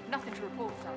Nothing to report, sir.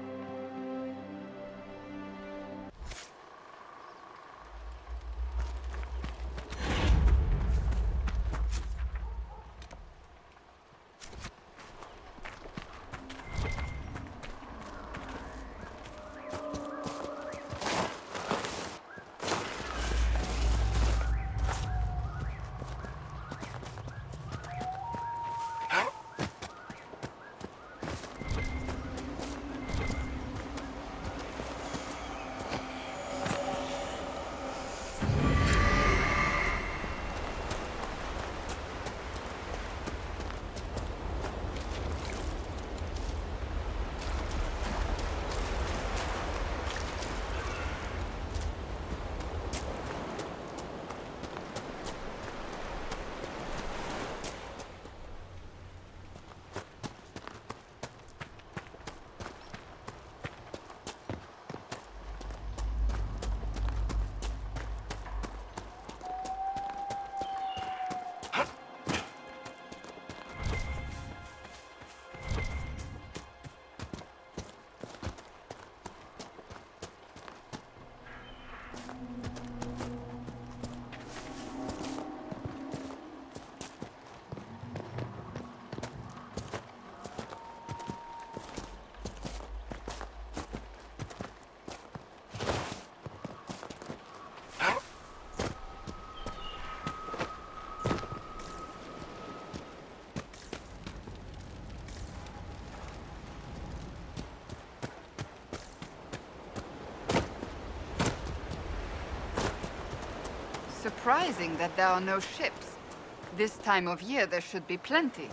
Surprising that there are no ships. This time of year there should be plenty.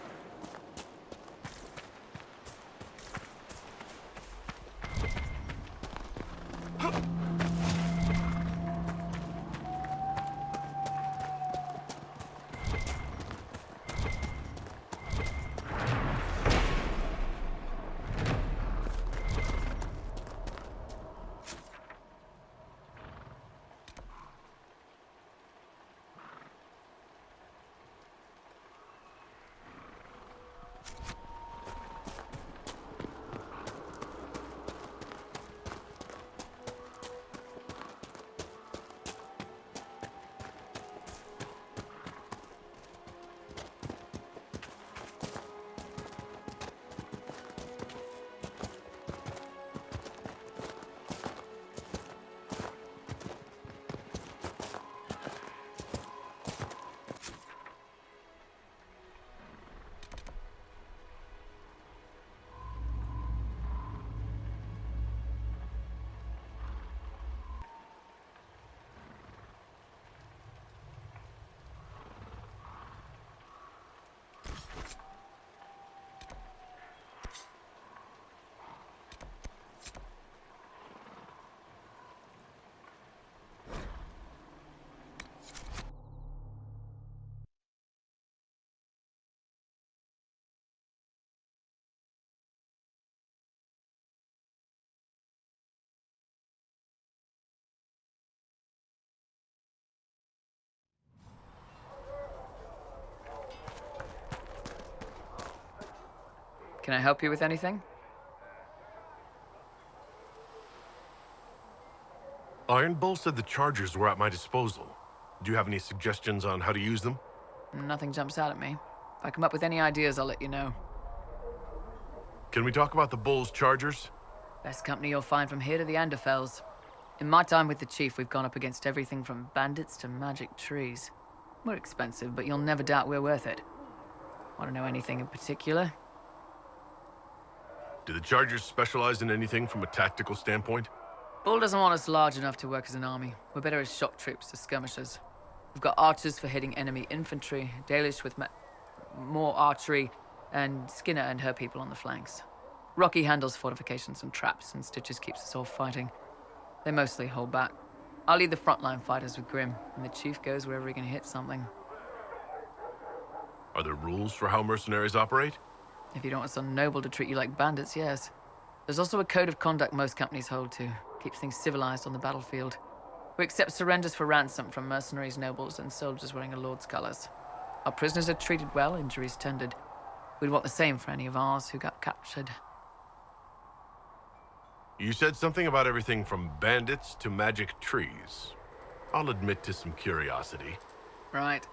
Can I help you with anything? Iron Bull said the chargers were at my disposal. Do you have any suggestions on how to use them? Nothing jumps out at me. If I come up with any ideas, I'll let you know. Can we talk about the Bull's chargers? Best company you'll find from here to the Anderfells. In my time with the Chief, we've gone up against everything from bandits to magic trees. We're expensive, but you'll never doubt we're worth it. Want to know anything in particular? Do the chargers specialize in anything from a tactical standpoint? Bull doesn't want us large enough to work as an army. We're better as shock troops, as skirmishers. We've got archers for hitting enemy infantry, Dalish with more archery, and Skinner and her people on the flanks. Rocky handles fortifications and traps, and Stitches keeps us all fighting. They mostly hold back. I'll lead the frontline fighters with Grim, and the Chief goes wherever he can hit something. Are there rules for how mercenaries operate? If you don't want some noble to treat you like bandits, yes. There's also a code of conduct most companies hold to. Keeps things civilized on the battlefield. We accept surrenders for ransom from mercenaries, nobles, and soldiers wearing a lord's colors. Our prisoners are treated well, injuries tended. We'd want the same for any of ours who got captured. You said something about everything from bandits to magic trees. I'll admit to some curiosity. Right.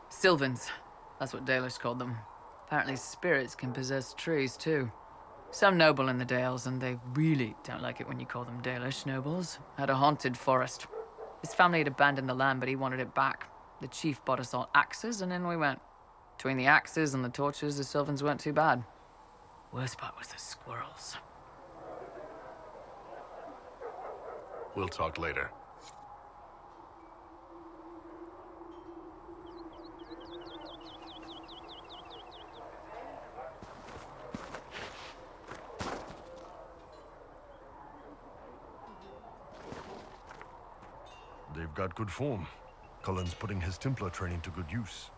Sylvans. That's what Dalish called them. Apparently spirits can possess trees, too. Some noble in the Dales, and they really don't like it when you call them Dalish nobles, had a haunted forest. His family had abandoned the land, but he wanted it back. The chief bought us all axes, and in we went. Between the axes and the torches, the Sylvans weren't too bad. Worst part was the squirrels. We'll talk later. They've got good form. Cullen's putting his Templar training to good use.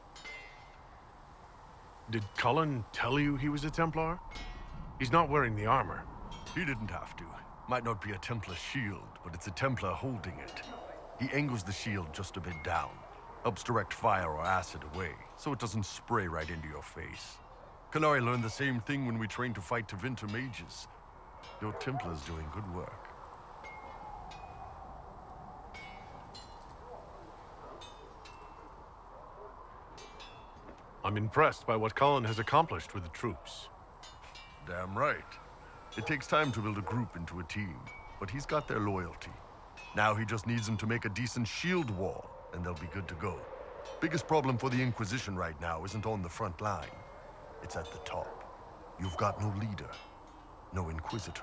Did Cullen tell you he was a Templar? He's not wearing the armor. He didn't have to. Might not be a Templar shield, but it's a Templar holding it. He angles the shield just a bit down. Helps direct fire or acid away, so it doesn't spray right into your face. Canary learned the same thing when we trained to fight Tevinter mages. Your Templar's doing good work. I'm impressed by what Cullen has accomplished with the troops. Damn right. It takes time to build a group into a team, but he's got their loyalty. Now he just needs them to make a decent shield wall, and they'll be good to go. Biggest problem for the Inquisition right now isn't on the front line. It's at the top. You've got no leader, no Inquisitor.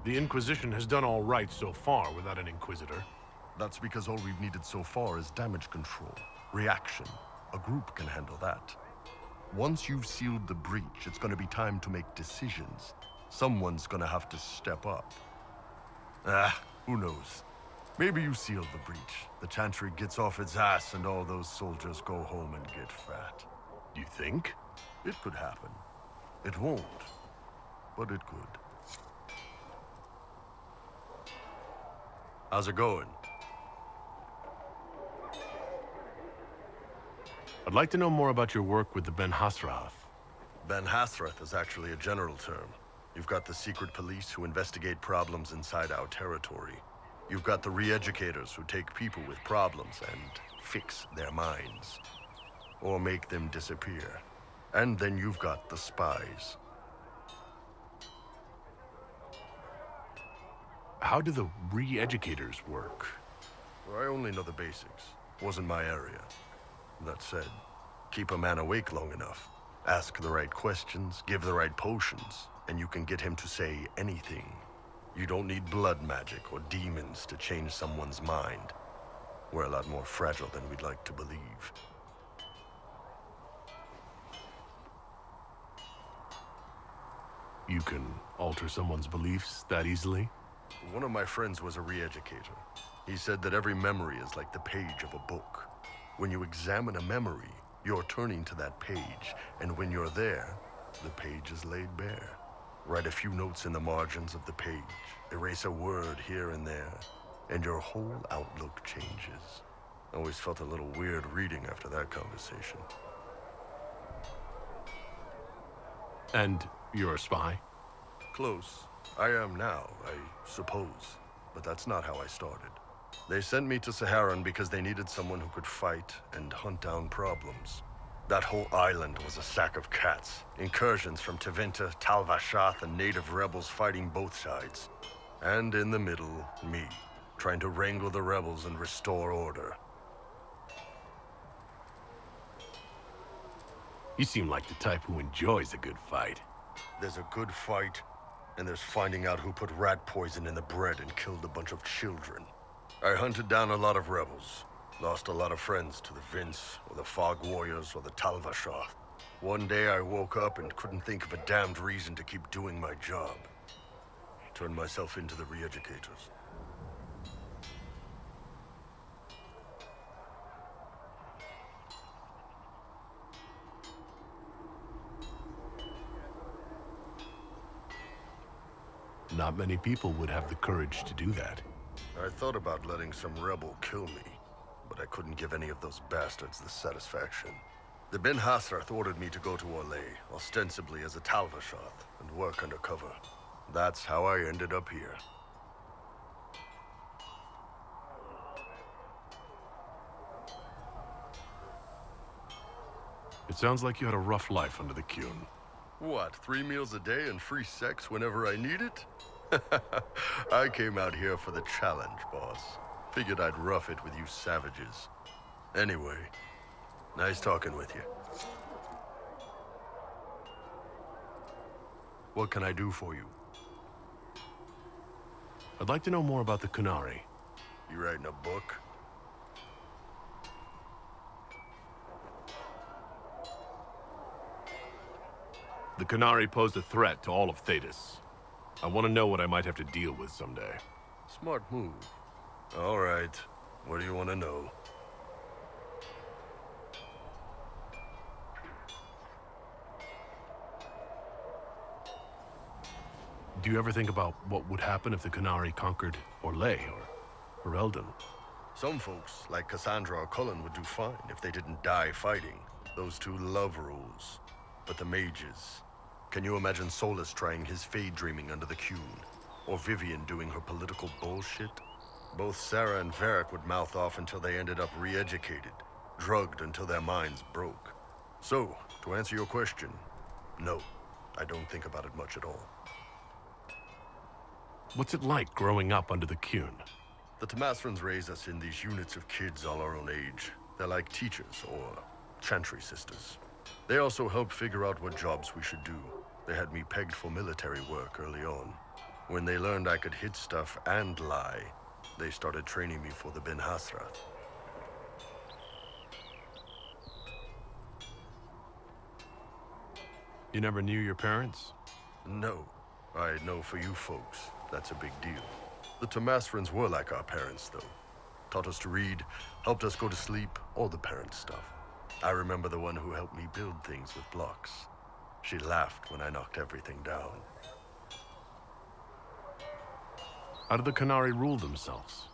The Inquisition has done all right so far without an Inquisitor. That's because all we've needed so far is damage control, reaction. A group can handle that. Once you've sealed the breach, it's gonna be time to make decisions. Someone's gonna have to step up. Who knows? Maybe you seal the breach. The Chantry gets off its ass and all those soldiers go home and get fat. You think? It could happen. It won't, but it could. How's it going? I'd like to know more about your work with the Ben Hasrath. Ben Hasrath is actually a general term. You've got the secret police who investigate problems inside our territory. You've got the re-educators who take people with problems and fix their minds. Or make them disappear. And then you've got the spies. How do the re-educators work? Well, I only know the basics. Wasn't my area. That said, keep a man awake long enough. Ask the right questions, give the right potions, and you can get him to say anything. You don't need blood magic or demons to change someone's mind. We're a lot more fragile than we'd like to believe. You can alter someone's beliefs that easily? One of my friends was a re-educator. He said that every memory is like the page of a book. When you examine a memory, you're turning to that page, and when you're there, the page is laid bare. Write a few notes in the margins of the page, erase a word here and there, and your whole outlook changes. I always felt a little weird reading after that conversation. And you're a spy? Close. I am now, I suppose. But that's not how I started. They sent me to Saharan because they needed someone who could fight and hunt down problems. That whole island was a sack of cats. Incursions from Tevinter, Tal-Vashath, and native rebels fighting both sides. And in the middle, me, trying to wrangle the rebels and restore order. You seem like the type who enjoys a good fight. There's a good fight, and there's finding out who put rat poison in the bread and killed a bunch of children. I hunted down a lot of rebels. Lost a lot of friends to the Vince, or the Fog Warriors, or the Tal-Vashath. One day I woke up and couldn't think of a damned reason to keep doing my job. Turned myself into the re-educators. Not many people would have the courage to do that. I thought about letting some rebel kill me, but I couldn't give any of those bastards the satisfaction. The Ben Hasrath ordered me to go to Orlais, ostensibly as a Talvashath, and work undercover. That's how I ended up here. It sounds like you had a rough life under the Qun. What, 3 meals a day and free sex whenever I need it? I came out here for the challenge, boss. Figured I'd rough it with you savages. Anyway, nice talking with you. What can I do for you? I'd like to know more about the Qunari. You writing a book? The Qunari posed a threat to all of Thetis. I want to know what I might have to deal with someday. Smart move. All right. What do you want to know? Do you ever think about what would happen if the Qunari conquered Orlais or Eldon? Some folks, like Cassandra or Cullen, would do fine if they didn't die fighting. Those two love rules. But the mages... Can you imagine Solus trying his fade dreaming under the Qun? Or Vivian doing her political bullshit? Both Sarah and Varric would mouth off until they ended up re-educated, drugged until their minds broke. So, to answer your question, no, I don't think about it much at all. What's it like growing up under the Qun? The Tamasrans raise us in these units of kids all our own age. They're like teachers or chantry sisters. They also help figure out what jobs we should do. They had me pegged for military work early on. When they learned I could hit stuff and lie, they started training me for the Ben Hasrath. You never knew your parents? No. I know for you folks, that's a big deal. The Tamasrans were like our parents, though. Taught us to read, helped us go to sleep, all the parent stuff. I remember the one who helped me build things with blocks. She laughed when I knocked everything down. How do the Qunari rule themselves?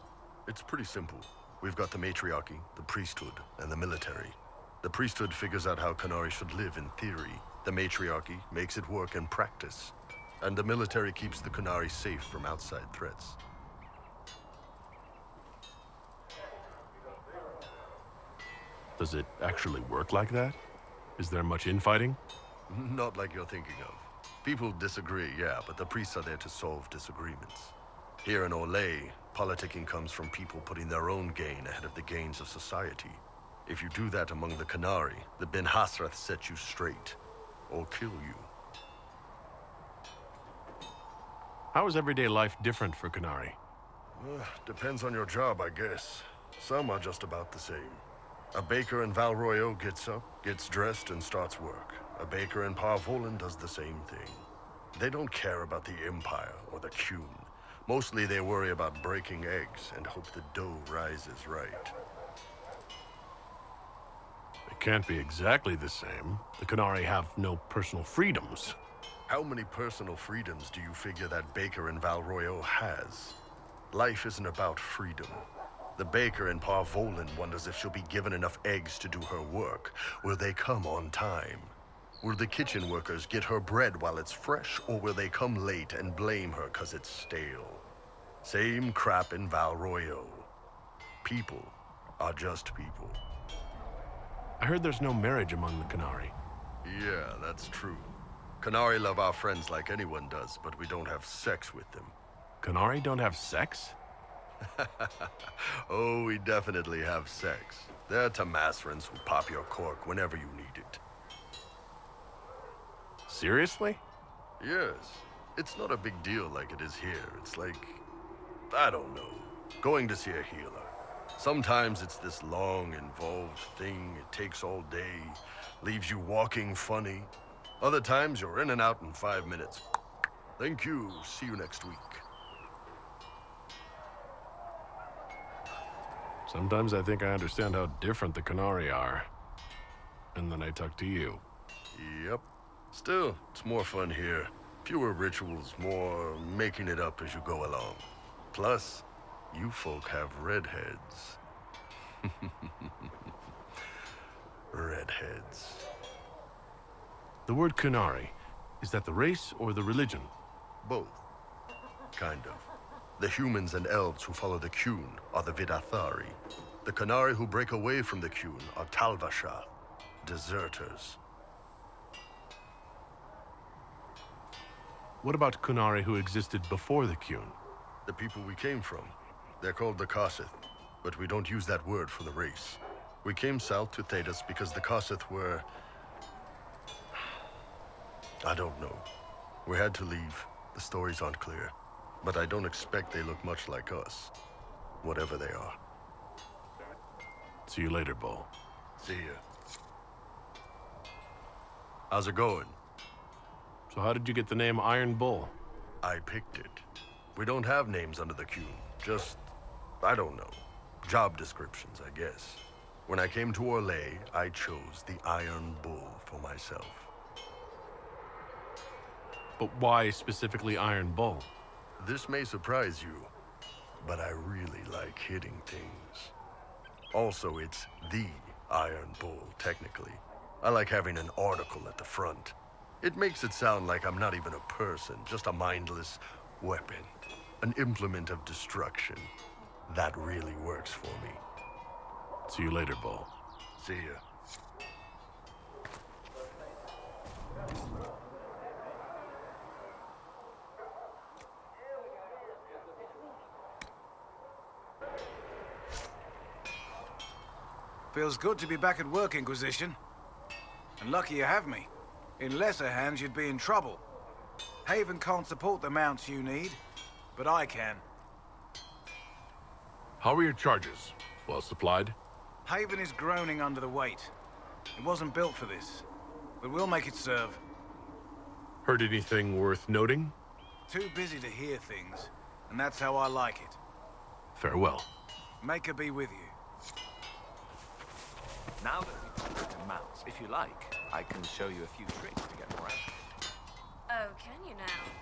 It's pretty simple. We've got the matriarchy, the priesthood, and the military. The priesthood figures out how Qunari should live in theory. The matriarchy makes it work in practice. And the military keeps the Qunari safe from outside threats. Does it actually work like that? Is there much infighting? Not like you're thinking of. People disagree, yeah, but the priests are there to solve disagreements. Here in Orlais, politicking comes from people putting their own gain ahead of the gains of society. If you do that among the Qunari, the Ben Hasrath set you straight, or kill you. How is everyday life different for Qunari? Depends on your job, I guess. Some are just about the same. A baker in Val Royeaux gets up, gets dressed, and starts work. A baker in Parvolan does the same thing. They don't care about the Empire or the Qun. Mostly they worry about breaking eggs and hope the dough rises right. It can't be exactly the same. The Qunari have no personal freedoms. How many personal freedoms do you figure that baker in Val Royeaux has? Life isn't about freedom. The baker in Parvolan wonders if she'll be given enough eggs to do her work. Will they come on time? Will the kitchen workers get her bread while it's fresh, or will they come late and blame her 'cause it's stale? Same crap in Val Royeaux. People are just people. I heard there's no marriage among the Qunari. Yeah, that's true. Qunari love our friends like anyone does, but we don't have sex with them. Qunari don't have sex? Oh, we definitely have sex. They're Tamasrans who pop your cork whenever you need it. Seriously? Yes. It's not a big deal like it is here. It's like, I don't know, going to see a healer. Sometimes it's this long, involved thing. It takes all day, leaves you walking funny. Other times you're in and out in 5 minutes. Thank you. See you next week. Sometimes I think I understand how different the Qunari are. And then I talk to you. Yep. Still, it's more fun here. Fewer rituals, more making it up as you go along. Plus, you folk have redheads. Redheads. The word Canary, is that the race or the religion? Both. Kind of. The humans and elves who follow the Qun are the Vidathari. The Canary who break away from the Qun are Talvasha, deserters. What about Canary who existed before the Qun? The people we came from. They're called the Kossith, but we don't use that word for the race. We came south to Thedas because the Kossith were... I don't know. We had to leave. The stories aren't clear. But I don't expect they look much like us. Whatever they are. See you later, Bull. See ya. How's it going? So how did you get the name Iron Bull? I picked it. We don't have names under the Qun. Just, I don't know. Job descriptions, I guess. When I came to Orlais, I chose the Iron Bull for myself. But why specifically Iron Bull? This may surprise you, but I really like hitting things. Also, it's the Iron Bull, technically. I like having an article at the front. It makes it sound like I'm not even a person, just a mindless weapon. An implement of destruction. That really works for me. See you later, Bull. See ya. Feels good to be back at work, Inquisition. And lucky you have me. In lesser hands, you'd be in trouble. Haven can't support the mounts you need, but I can. How are your charges? Well supplied? Haven is groaning under the weight. It wasn't built for this, but we'll make it serve. Heard anything worth noting? Too busy to hear things, and that's how I like it. Farewell. Make her be with you. Now that we've spoken mounts, if you like, I can show you a few tricks to get more out. Oh, can you now?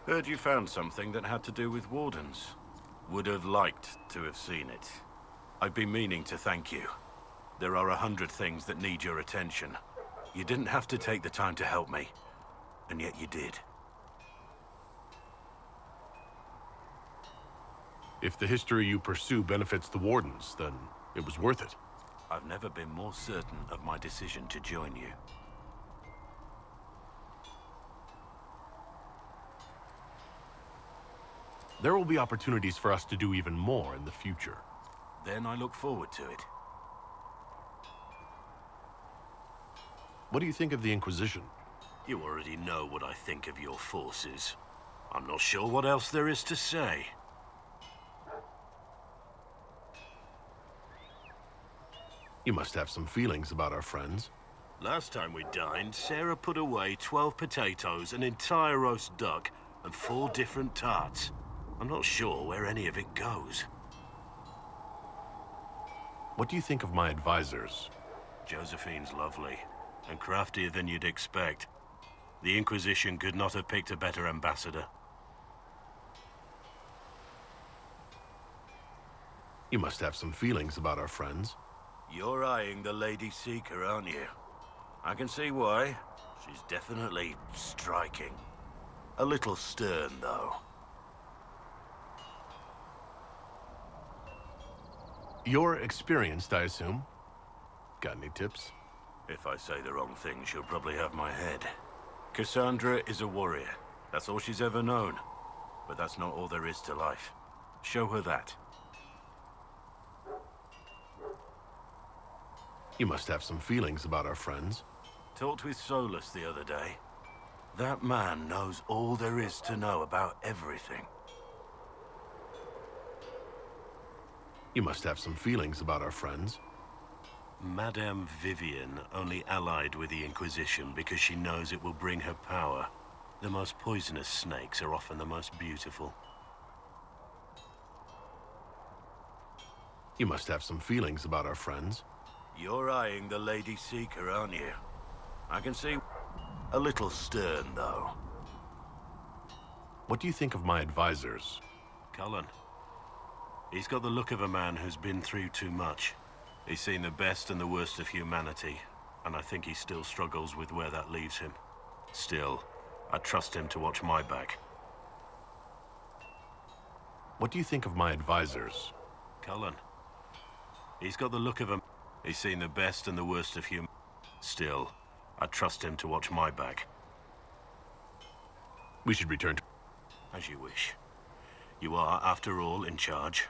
Heard you found something that had to do with wardens. Would have liked to have seen it. I've been meaning to thank you. There are 100 things that need your attention. You didn't have to take the time to help me, and yet you did. If the history you pursue benefits the Wardens, then it was worth it. I've never been more certain of my decision to join you. There will be opportunities for us to do even more in the future. Then I look forward to it. What do you think of the Inquisition? You already know what I think of your forces. I'm not sure what else there is to say. You must have some feelings about our friends. Last time we dined, Sarah put away 12 potatoes, an entire roast duck, and 4 different tarts. I'm not sure where any of it goes. What do you think of my advisors? Josephine's lovely, and craftier than you'd expect. The Inquisition could not have picked a better ambassador. You must have some feelings about our friends. You're eyeing the Lady Seeker, aren't you? I can see why. She's definitely striking. A little stern, though. You're experienced, I assume. Got any tips? If I say the wrong thing, she'll probably have my head. Cassandra is a warrior. That's all she's ever known. But that's not all there is to life. Show her that. You must have some feelings about our friends. Talked with Solus the other day. That man knows all there is to know about everything. You must have some feelings about our friends. Madame Vivian only allied with the Inquisition because she knows it will bring her power. The most poisonous snakes are often the most beautiful. You must have some feelings about our friends. You're eyeing the Lady Seeker, aren't you? I can see... a little stern, though. What do you think of my advisors? Cullen. He's got the look of a man who's been through too much. He's seen the best and the worst of humanity, and I think he still struggles with where that leaves him. Still, I trust him to watch my back. What do you think of my advisors? Cullen. He's got the look of a... He's seen the best and the worst of human... Still, I trust him to watch my back. We should return to... As you wish. You are, after all, in charge.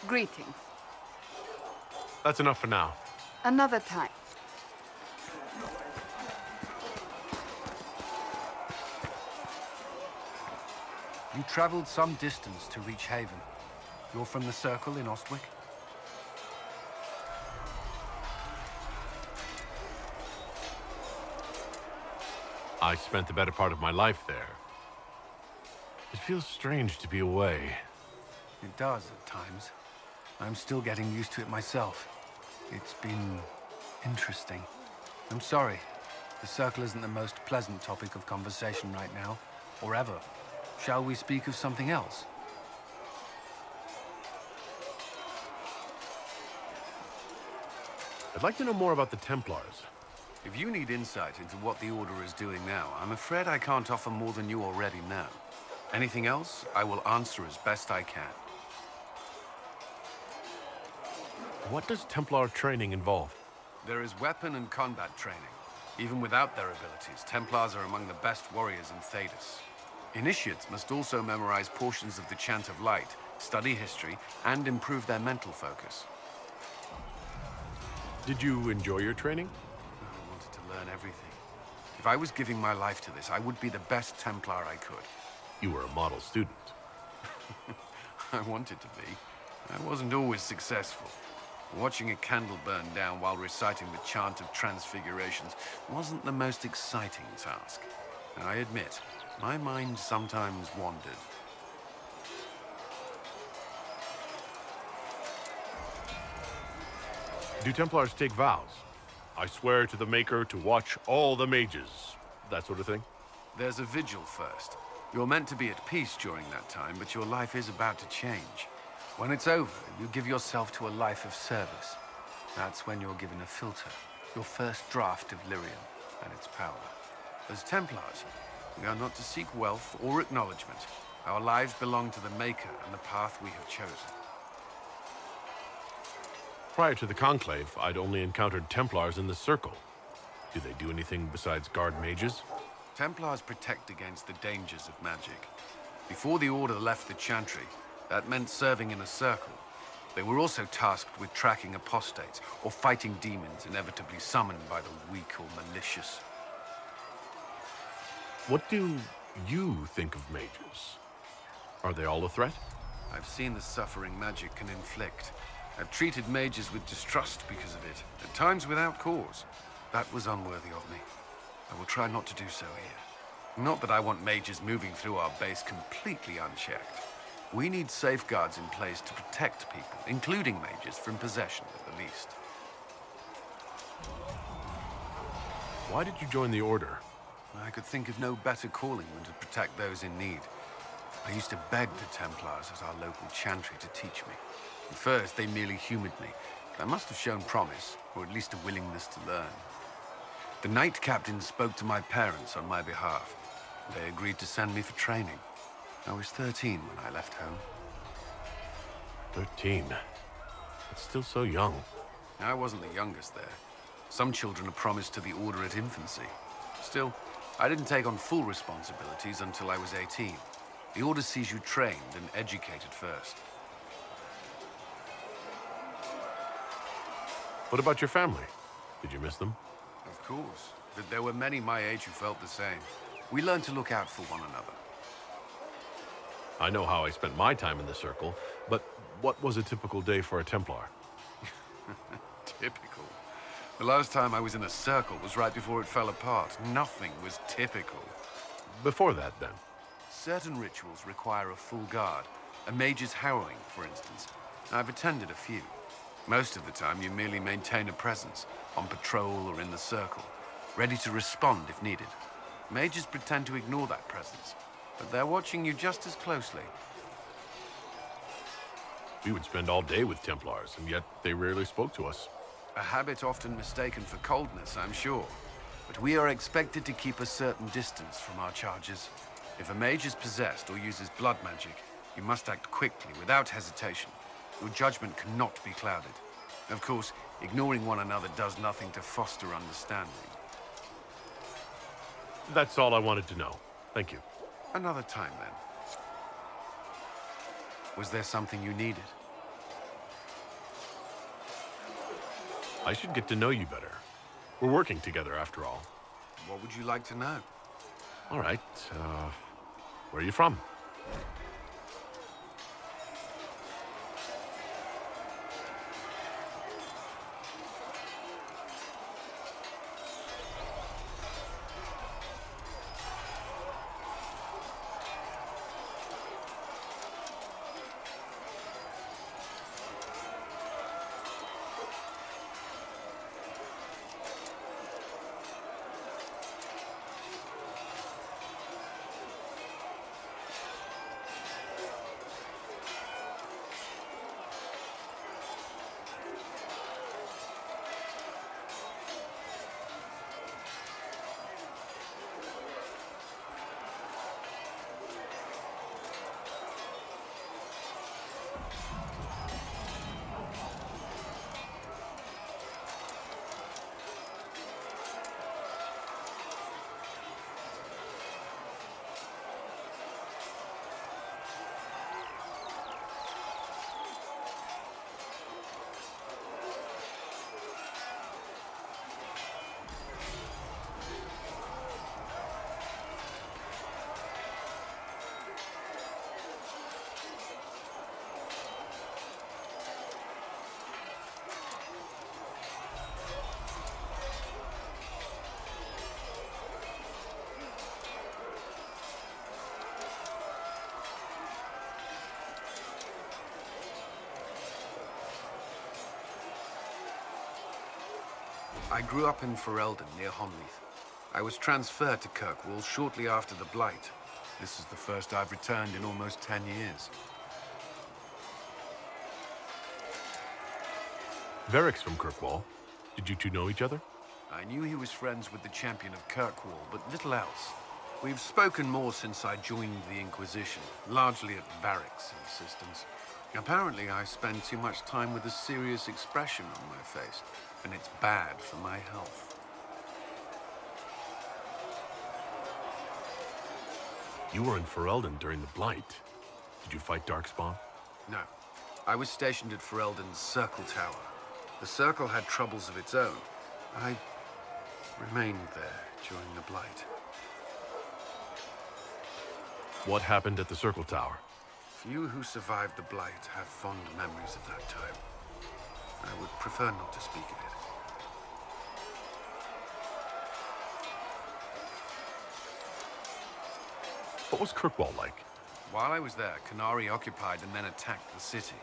Greetings. That's enough for now. Another time. You traveled some distance to reach Haven. You're from the Circle in Ostwick? I spent the better part of my life there. It feels strange to be away. It does at times. I'm still getting used to it myself. It's been interesting. I'm sorry. The Circle isn't the most pleasant topic of conversation right now, or ever. Shall we speak of something else? I'd like to know more about the Templars. If you need insight into what the Order is doing now, I'm afraid I can't offer more than you already know. Anything else, I will answer as best I can. What does Templar training involve? There is weapon and combat training. Even without their abilities, Templars are among the best warriors in Thedas. Initiates must also memorize portions of the Chant of Light, study history, and improve their mental focus. Did you enjoy your training? I wanted to learn everything. If I was giving my life to this, I would be the best Templar I could. You were a model student. I wanted to be. I wasn't always successful. Watching a candle burn down while reciting the chant of transfigurations wasn't the most exciting task. And I admit, my mind sometimes wandered. Do Templars take vows? I swear to the Maker to watch all the mages. That sort of thing? There's a vigil first. You're meant to be at peace during that time, but your life is about to change. When it's over, you give yourself to a life of service. That's when you're given a filter, your first draft of lyrium and its power. As Templars, we are not to seek wealth or acknowledgement. Our lives belong to the Maker and the path we have chosen. Prior to the Conclave, I'd only encountered Templars in the Circle. Do they do anything besides guard mages? Templars protect against the dangers of magic. Before the Order left the Chantry, that meant serving in a circle. They were also tasked with tracking apostates or fighting demons inevitably summoned by the weak or malicious. What do you think of mages? Are they all a threat? I've seen the suffering magic can inflict. I've treated mages with distrust because of it, at times without cause. That was unworthy of me. I will try not to do so here. Not that I want mages moving through our base completely unchecked. We need safeguards in place to protect people, including mages, from possession at the least. Why did you join the Order? I could think of no better calling than to protect those in need. I used to beg the Templars at our local chantry to teach me. At first, they merely humored me. I must have shown promise, or at least a willingness to learn. The Knight Captain spoke to my parents on my behalf. They agreed to send me for training. I was 13 when I left home. 13. That's still so young. I wasn't the youngest there. Some children are promised to the Order at infancy. Still, I didn't take on full responsibilities until I was 18. The Order sees you trained and educated first. What about your family? Did you miss them? Of course. But there were many my age who felt the same. We learned to look out for one another. I know how I spent my time in the Circle, but what was a typical day for a Templar? Typical. The last time I was in a circle was right before it fell apart. Nothing was typical. Before that, then? Certain rituals require a full guard. A mage's harrowing, for instance. I've attended a few. Most of the time, you merely maintain a presence, on patrol or in the circle, ready to respond if needed. Mages pretend to ignore that presence, but they're watching you just as closely. We would spend all day with Templars, and yet they rarely spoke to us. A habit often mistaken for coldness, I'm sure. But we are expected to keep a certain distance from our charges. If a mage is possessed or uses blood magic, you must act quickly, without hesitation. Your judgment cannot be clouded. Of course, ignoring one another does nothing to foster understanding. That's all I wanted to know. Thank you. Another time, then. Was there something you needed? I should get to know you better. We're working together, after all. What would you like to know? All right, where are you from? I grew up in Ferelden, near Honleith. I was transferred to Kirkwall shortly after the Blight. This is the first I've returned in almost 10 years. Varric's from Kirkwall. Did you two know each other? I knew he was friends with the champion of Kirkwall, but little else. We've spoken more since I joined the Inquisition, largely at Varric's insistence. Apparently, I spend too much time with a serious expression on my face, and it's bad for my health. You were in Ferelden during the Blight. Did you fight Darkspawn? No. I was stationed at Ferelden's Circle Tower. The Circle had troubles of its own. I remained there during the Blight. What happened at the Circle Tower? Few who survived the Blight have fond memories of that time. I would prefer not to speak of it. What was Kirkwall like? While I was there, Canary occupied and then attacked the city.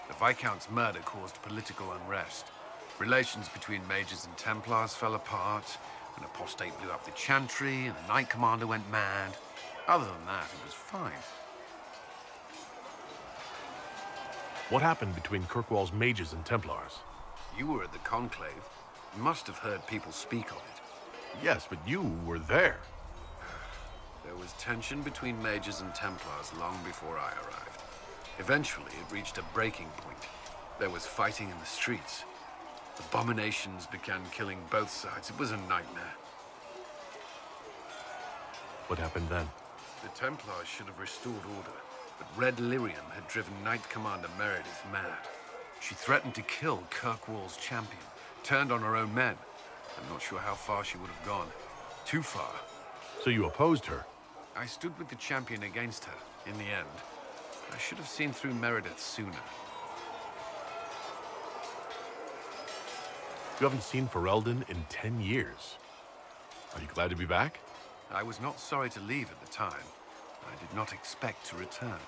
The Viscount's murder caused political unrest. Relations between mages and Templars fell apart. An apostate blew up the Chantry, and the Knight Commander went mad. Other than that, it was fine. What happened between Kirkwall's mages and Templars? You were at the Conclave. You must have heard people speak of it. Yes, but you were there. There was tension between mages and Templars long before I arrived. Eventually, it reached a breaking point. There was fighting in the streets. Abominations began killing both sides. It was a nightmare. What happened then? The Templars should have restored order, but Red Lyrium had driven Knight Commander Meredith mad. She threatened to kill Kirkwall's champion, turned on her own men. I'm not sure how far she would have gone. Too far. So you opposed her? I stood with the champion against her, in the end. I should have seen through Meredith sooner. You haven't seen Ferelden in 10 years. Are you glad to be back? I was not sorry to leave at the time. I did not expect to return.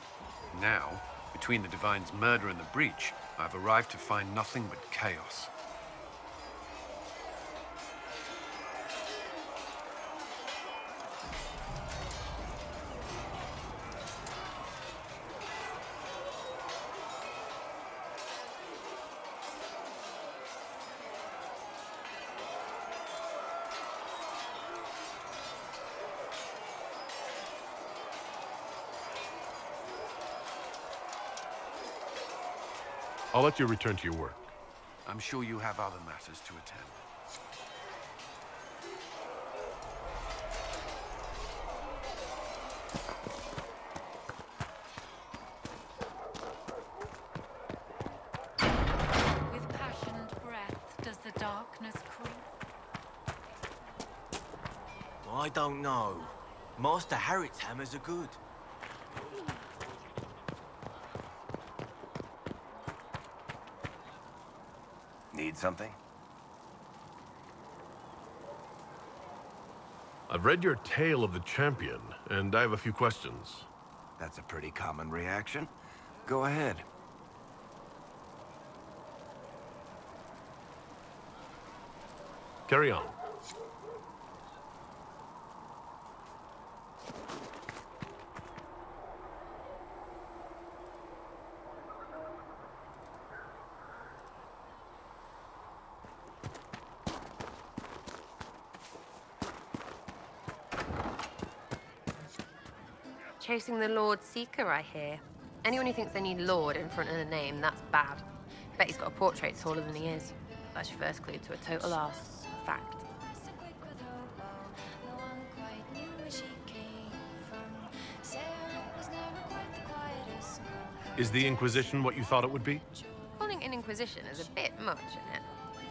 Now, between the Divine's murder and the breach, I've arrived to find nothing but chaos. I'll let you return to your work. I'm sure you have other matters to attend. With passionate breath does the darkness creep. I don't know. Master Harriet's hammers are good. Need something? I've read your tale of the champion, and I have a few questions. That's a pretty common reaction. Go ahead. Carry on. Chasing the Lord Seeker, I hear. Anyone who thinks they need Lord in front of the name, that's bad. Bet he's got a portrait taller than he is. That's your first clue to a total arse. Fact. Is the Inquisition what you thought it would be? Calling it an Inquisition is a bit much, isn't it?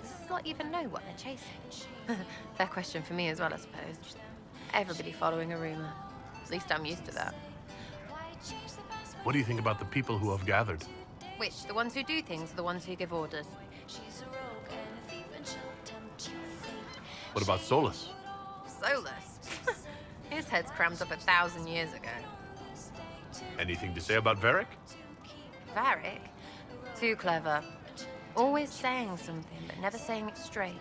Does this lot even know what they're chasing? Fair question for me as well, I suppose. Everybody following a rumor. At least I'm used to that. What do you think about the people who have gathered? Which? The ones who do things or the ones who give orders? What about Solus? Solus? His head's crammed up 1,000 years ago. Anything to say about Varric? Varric? Too clever. Always saying something, but never saying it straight.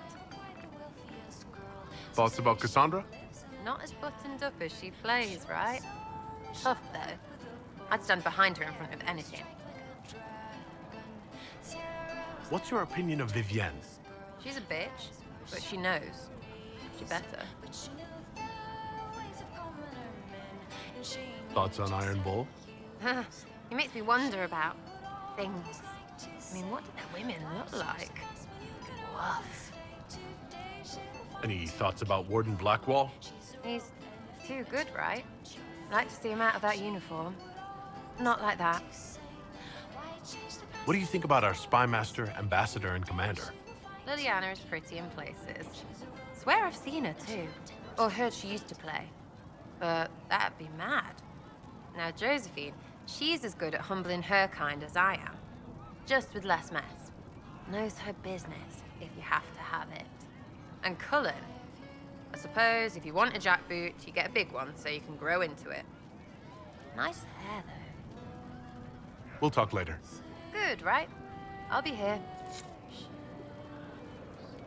Thoughts about Cassandra? Not as buttoned up as she plays, right? Tough, though. I'd stand behind her in front of anything. What's your opinion of Vivienne? She's a bitch, but she knows. She better. Thoughts on Iron Bull? He makes me wonder about things. I mean, what do their women look like? Woof. Any thoughts about Warden Blackwall? He's too good, right? I'd like to see him out of that uniform. Not like that. What do you think about our spy master, ambassador, and commander? Liliana is pretty in places. Swear I've seen her too. Or heard she used to play. But that'd be mad. Now Josephine, she's as good at humbling her kind as I am. Just with less mess. Knows her business, if you have to have it. And Cullen, I suppose if you want a jackboot, you get a big one so you can grow into it. Nice hair, though. We'll talk later. Good, right? I'll be here.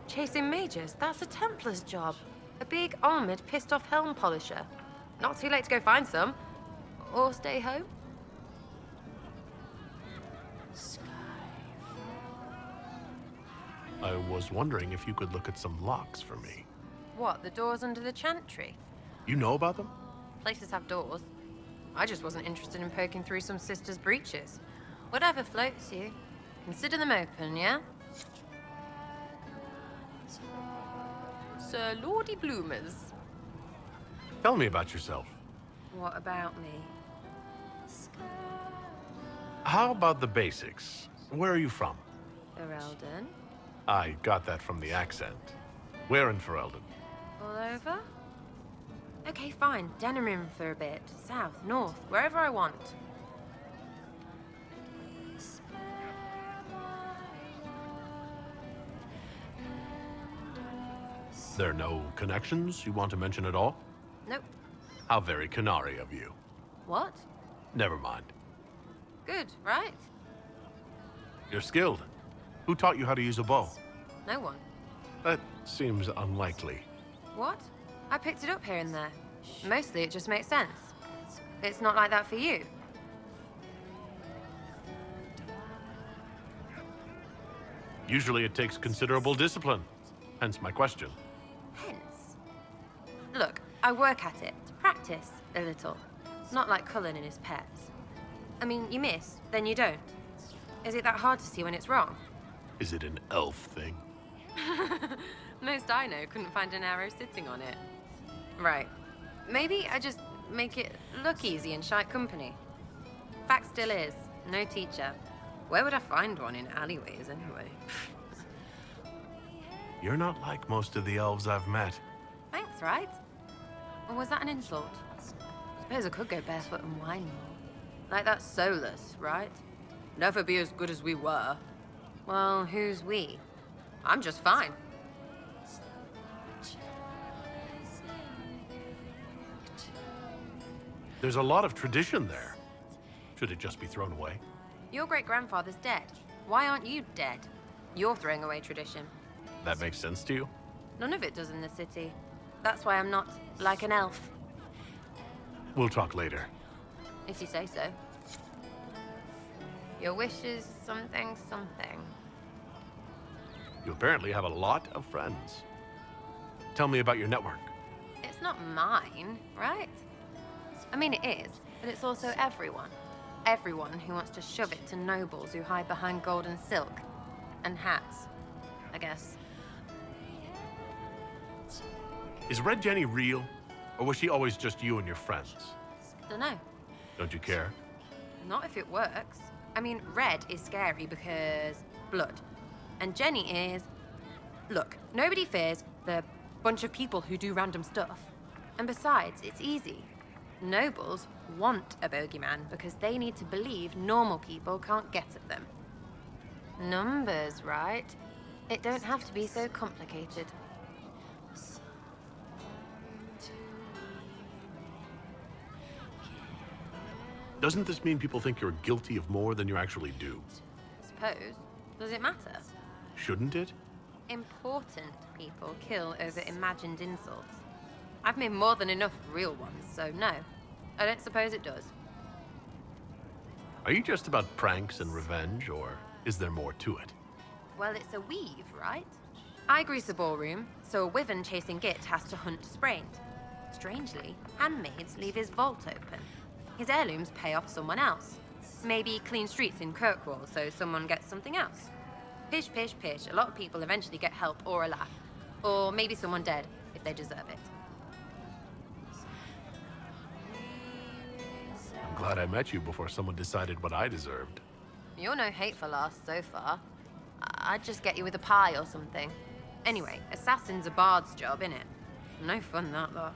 Chasing mages, that's a Templar's job. A big, armored, pissed-off helm polisher. Not too late to go find some. Or stay home. I was wondering if you could look at some locks for me. What, the doors under the chantry? You know about them? Places have doors. I just wasn't interested in poking through some sister's breeches. Whatever floats you. Consider them open, yeah? Sir Lordy Bloomers. Tell me about yourself. What about me? How about the basics? Where are you from? Ferelden. I got that from the accent. Where in Ferelden? All over? Okay, fine. Denerim for a bit. South, north, wherever I want. There are no connections you want to mention at all? Nope. How very canary of you. What? Never mind. Good, right? You're skilled. Who taught you how to use a bow? No one. That seems unlikely. What? I picked it up here and there. Mostly it just makes sense. It's not like that for you. Usually it takes considerable discipline. Hence my question. Hence? Look, I work at it. Practice a little. Not like Cullen and his pets. I mean, you miss, then you don't. Is it that hard to see when it's wrong? Is it an elf thing? Most I know couldn't find an arrow sitting on it. Right. Maybe I just make it look easy in shite company. Fact still is, no teacher. Where would I find one in alleyways anyway? You're not like most of the elves I've met. Thanks, right? Or was that an insult? Suppose I could go barefoot and whine more. Like that Solus, right? Never be as good as we were. Well, who's we? I'm just fine. There's a lot of tradition there. Should it just be thrown away? Your great-grandfather's dead. Why aren't you dead? You're throwing away tradition. That makes sense to you? None of it does in the city. That's why I'm not like an elf. We'll talk later. If you say so. Your wish is something. You apparently have a lot of friends. Tell me about your network. It's not mine, right? I mean, it is, but it's also everyone. Everyone who wants to shove it to nobles who hide behind gold and silk. And hats, I guess. Is Red Jenny real? Or was she always just you and your friends? Dunno. Don't you care? Not if it works. I mean, Red is scary because blood. And Jenny is... Look, nobody fears the bunch of people who do random stuff. And besides, it's easy. Nobles want a bogeyman because they need to believe normal people can't get at them. Numbers, right? It don't have to be so complicated. Doesn't this mean people think you're guilty of more than you actually do? Suppose. Does it matter? Shouldn't it? important people kill over imagined insults. I've made more than enough real ones, so no. I don't suppose it does. Are you just about pranks and revenge, or is there more to it? Well, it's a weave, right? I grease a ballroom, so a wyvern chasing Git has to hunt sprained. Strangely, handmaids leave his vault open. His heirlooms pay off someone else. Maybe clean streets in Kirkwall so someone gets something else. Pish, pish, pish. A lot of people eventually get help or a laugh. Or maybe someone dead, if they deserve it. I'm glad I met you before someone decided what I deserved. You're no hateful ass so far. I'd just get you with a pie or something. Anyway, assassin's a bard's job, innit? No fun that, though.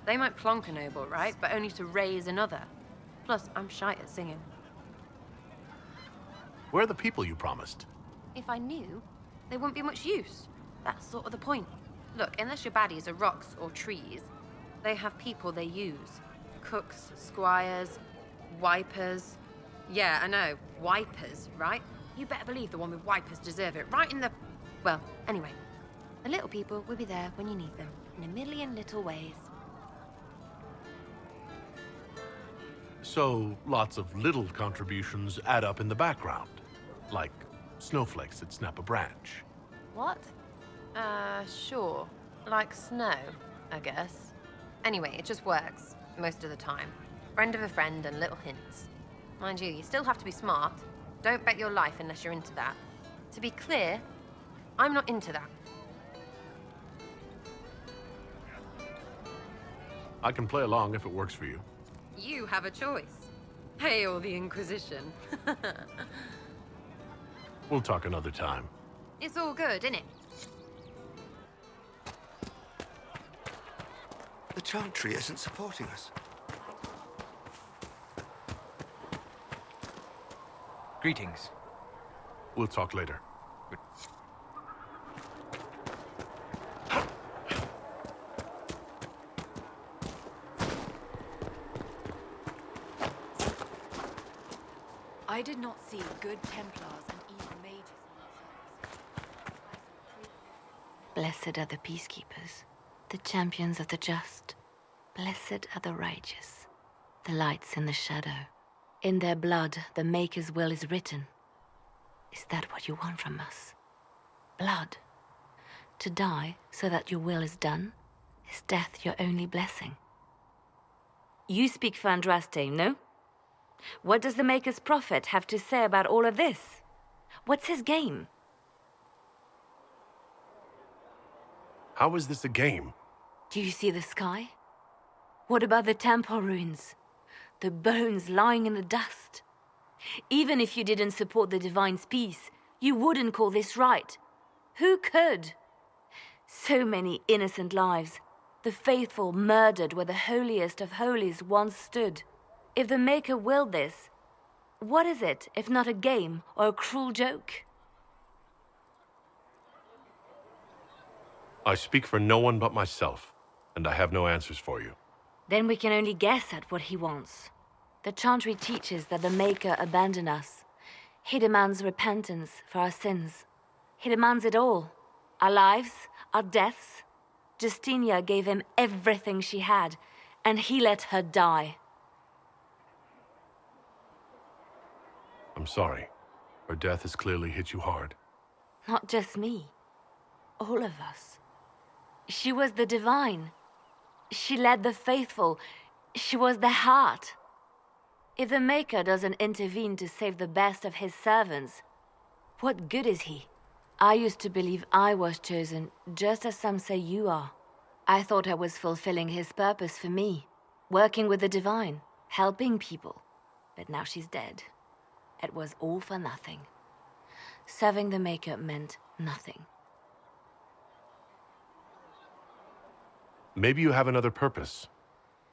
They might plonk a noble, right? But only to raise another. Plus, I'm shy at singing. Where are the people you promised? If I knew, they wouldn't be much use. That's sort of the point. Look, unless your baddies are rocks or trees, they have people they use. Cooks, squires, wipers. Yeah, I know, wipers, right? You better believe the one with wipers deserve it, right in the... Well, anyway. The little people will be there when you need them, in a million little ways. So, lots of little contributions add up in the background. Like snowflakes that snap a branch. What? Sure. Like snow, I guess. Anyway, it just works, most of the time. Friend of a friend and little hints. Mind you still have to be smart. Don't bet your life unless you're into that. To be clear, I'm not into that. I can play along if it works for you. You have a choice. Hail the Inquisition. We'll talk another time. It's all good, innit? The Chantry isn't supporting us. Greetings. We'll talk later. I did not see good Templars and even mages. Blessed are the peacekeepers, the champions of the just. Blessed are the righteous, the lights in the shadow. In their blood, the Maker's will is written. Is that what you want from us? Blood? To die so that your will is done? Is death your only blessing? You speak for Andraste, no? What does the Maker's prophet have to say about all of this? What's his game? How is this a game? Do you see the sky? What about the temple ruins? The bones lying in the dust? Even if you didn't support the Divine's peace, you wouldn't call this right. Who could? So many innocent lives. The faithful murdered where the holiest of holies once stood. If the Maker willed this, what is it if not a game or a cruel joke? I speak for no one but myself, and I have no answers for you. Then we can only guess at what he wants. The Chantry teaches that the Maker abandoned us. He demands repentance for our sins. He demands it all. Our lives, our deaths. Justinia gave him everything she had, and he let her die. I'm sorry. Her death has clearly hit you hard. Not just me. All of us. She was the Divine. She led the faithful. She was their heart. If the Maker doesn't intervene to save the best of his servants, what good is he? I used to believe I was chosen, just as some say you are. I thought I was fulfilling his purpose for me, working with the Divine, helping people. But now she's dead. It was all for nothing. Serving the Maker meant nothing. Maybe you have another purpose.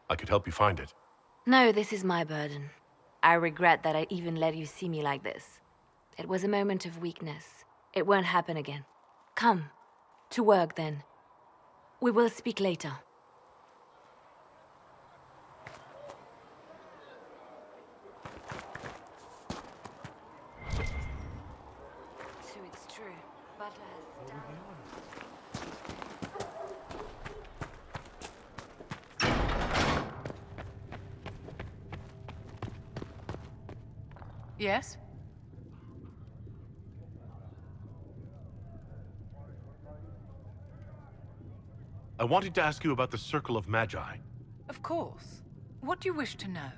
I could help you find it. No, this is my burden. I regret that I even let you see me like this. It was a moment of weakness. It won't happen again. Come, to work then. We will speak later. So it's true. Butler has stabbed. Yes? I wanted to ask you about the Circle of Magi. Of course. What do you wish to know?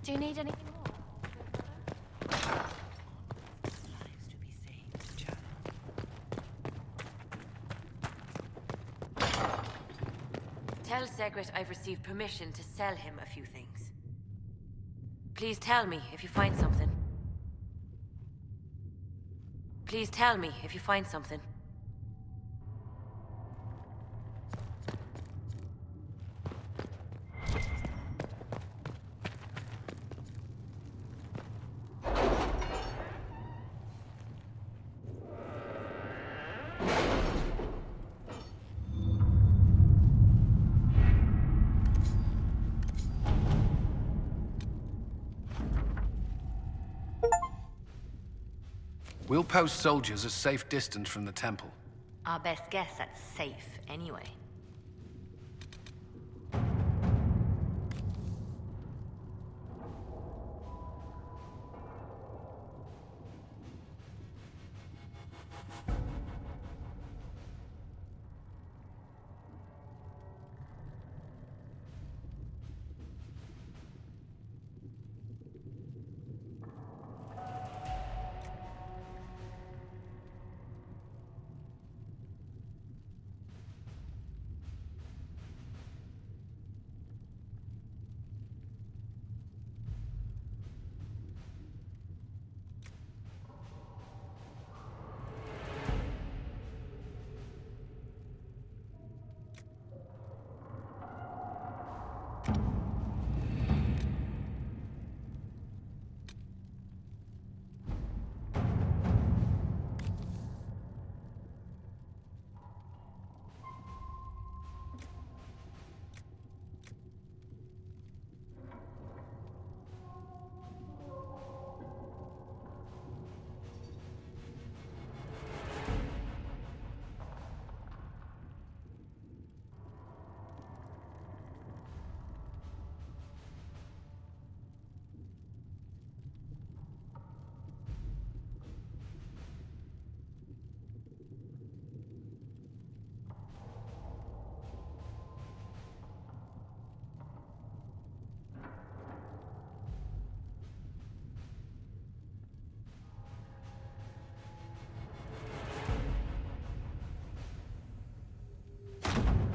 Do you need anything more? Tell Segret I've received permission to sell him a few things. Please tell me if you find something. Please tell me if you find something. We'll post soldiers a safe distance from the temple. Our best guess that's safe, anyway.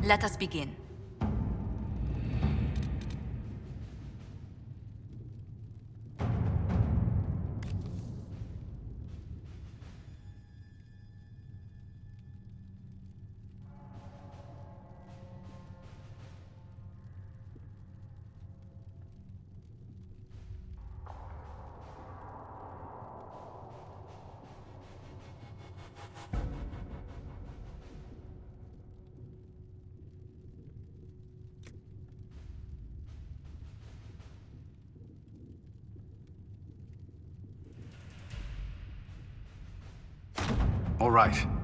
Let us begin. All right.